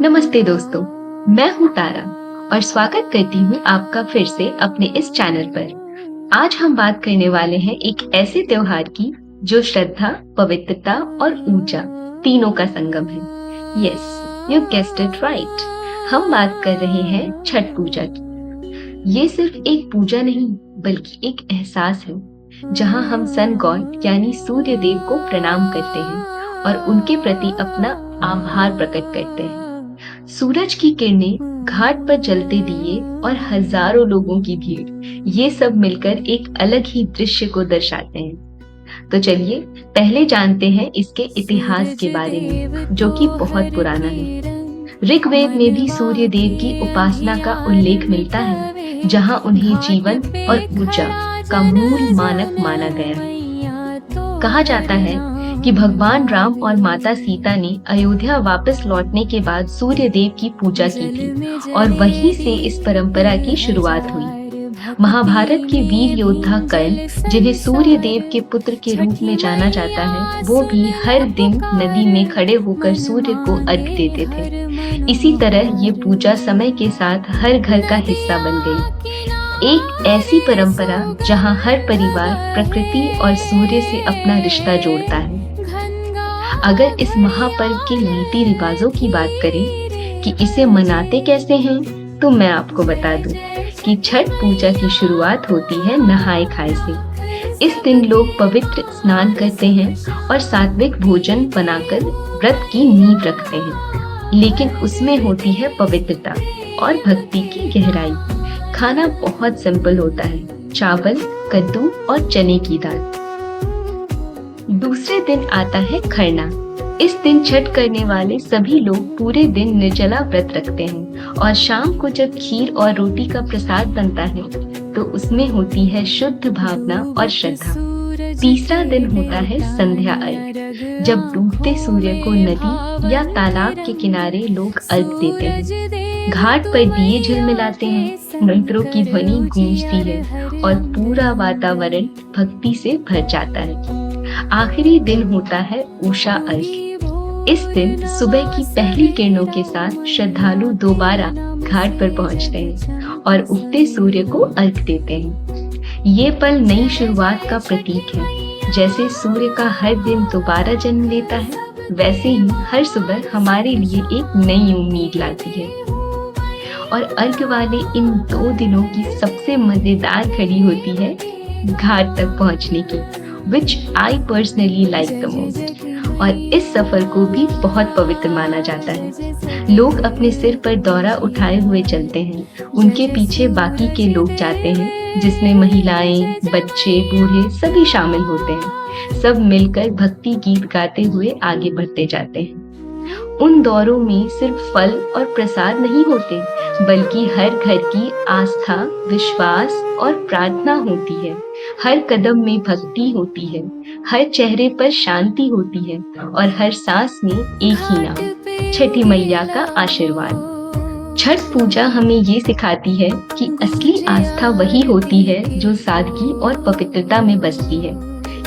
नमस्ते दोस्तों, मैं हूँ तारा और स्वागत करती हूँ आपका फिर से अपने इस चैनल पर। आज हम बात करने वाले हैं एक ऐसे त्योहार की जो श्रद्धा, पवित्रता और ऊर्जा तीनों का संगम है। Yes, you guessed it right. हम बात कर रहे हैं छठ पूजा की। ये सिर्फ एक पूजा नहीं, बल्कि एक एहसास है जहाँ हम सन गॉड यानी सूर्य देव को प्रणाम करते हैं और उनके प्रति अपना आभार प्रकट करते हैं। सूरज की किरणें, घाट पर जलते दिए और हजारों लोगों की भीड़, ये सब मिलकर एक अलग ही दृश्य को दर्शाते हैं। तो चलिए पहले जानते हैं इसके इतिहास के बारे में, जो कि बहुत पुराना है। ऋग्वेद में भी सूर्य देव की उपासना का उल्लेख मिलता है, जहां उन्हें जीवन और ऊर्जा का मूल मानक माना गया है। कहा जाता है कि भगवान राम और माता सीता ने अयोध्या वापस लौटने के बाद सूर्य देव की पूजा की थी और वहीं से इस परंपरा की शुरुआत हुई। महाभारत के वीर योद्धा कर्ण, जिन्हें सूर्य देव के पुत्र के रूप में जाना जाता है, वो भी हर दिन नदी में खड़े होकर सूर्य को अर्घ्य देते थे। इसी तरह ये पूजा समय के साथ हर घर का हिस्सा बन गई। एक ऐसी परंपरा जहां हर परिवार प्रकृति और सूर्य से अपना रिश्ता जोड़ता है। अगर इस महापर्व के रीति रिवाजों की बात करें कि इसे मनाते कैसे हैं, तो मैं आपको बता दूं कि छठ पूजा की शुरुआत होती है नहाए खाए से। इस दिन लोग पवित्र स्नान करते हैं और सात्विक भोजन बनाकर व्रत की नींव रखते हैं। लेकिन उसमें होती है पवित्रता और भक्ति की गहराई। खाना बहुत सिंपल होता है, चावल, कद्दू और चने की दाल। दूसरे दिन आता है खरना। इस दिन छठ करने वाले सभी लोग पूरे दिन निर्जला व्रत रखते हैं और शाम को जब खीर और रोटी का प्रसाद बनता है तो उसमें होती है शुद्ध भावना और श्रद्धा। तीसरा दिन होता है संध्या अर्घ्य, जब डूबते सूर्य को नदी या तालाब के किनारे लोग अर्घ्य देते हैं। घाट पर दिए झिलमिलाते हैं, मंत्रों की ध्वनि गूंजती है और पूरा वातावरण भक्ति से भर जाता है। आखिरी दिन होता है उषा अर्घ्य। इस दिन सुबह की पहली किरणों के साथ श्रद्धालु दोबारा घाट पर पहुंचते हैं और उगते सूर्य को अर्घ्य देते हैं। ये पल नई शुरुआत का प्रतीक है। जैसे सूर्य का हर दिन दोबारा जन्म लेता है, वैसे ही हर सुबह हमारे लिए एक नई उम्मीद लाती है। और अर्घ्य वाले इन 2 दिनों की सबसे मजेदार घड़ी होती है घाट तक पहुंचने की, which I personally like the most। और इस सफर को भी बहुत पवित्र माना जाता है। लोग अपने सिर पर दौरा उठाए हुए चलते हैं, उनके पीछे बाकी के लोग जाते हैं, जिसमें महिलाएं, बच्चे, बूढ़े सभी शामिल होते हैं। सब मिलकर भक्ति गीत गाते हुए आगे बढ़ते जाते हैं। उन दौरों में सिर्फ फल और प्रसाद नहीं होते, बल्कि हर घर की आस्था, विश्वास और प्रार्थना होती है। हर कदम में भक्ति होती है, हर चेहरे पर शांति होती है और हर सांस में एक ही नाम, छठी मैया का आशीर्वाद। छठ पूजा हमें ये सिखाती है कि असली आस्था वही होती है जो सादगी और पवित्रता में बसती है।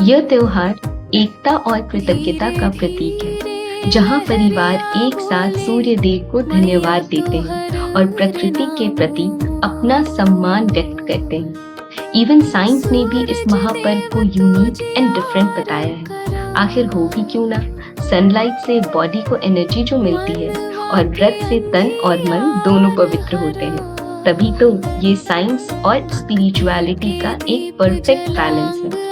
यह त्योहार एकता और कृतज्ञता का प्रतीक है, जहाँ परिवार एक साथ सूर्य देव को धन्यवाद देते हैं और प्रकृति के प्रति अपना सम्मान व्यक्त करते हैं। इवन साइंस ने भी इस महापर्व को यूनिक एंड डिफरेंट बताया है। आखिर हो भी क्यों ना, सनलाइट से बॉडी को एनर्जी जो मिलती है और व्रत से तन और मन दोनों पवित्र होते हैं। तभी तो ये साइंस और स्पिरिचुअलिटी का एक परफेक्ट बैलेंस है।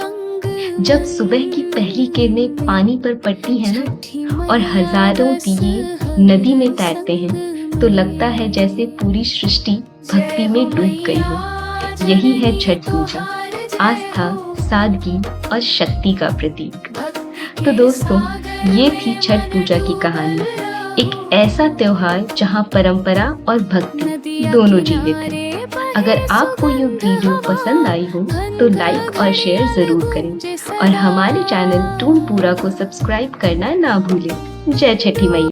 जब सुबह की पहली किरणें पानी पर पड़ती हैं ना और हजारों दिए नदी में तैरते हैं, तो लगता है जैसे पूरी सृष्टि भक्ति में डूब गई हो। यही है छठ पूजा, आस्था, सादगी और शक्ति का प्रतीक। तो दोस्तों, ये थी छठ पूजा की कहानी। एक ऐसा त्योहार जहाँ परंपरा और भक्ति दोनों जीवित है। अगर आपको ये वीडियो पसंद आई हो तो लाइक और शेयर जरूर करें और हमारे चैनल टून पूरा को सब्सक्राइब करना ना भूलें। जय छठी मैया।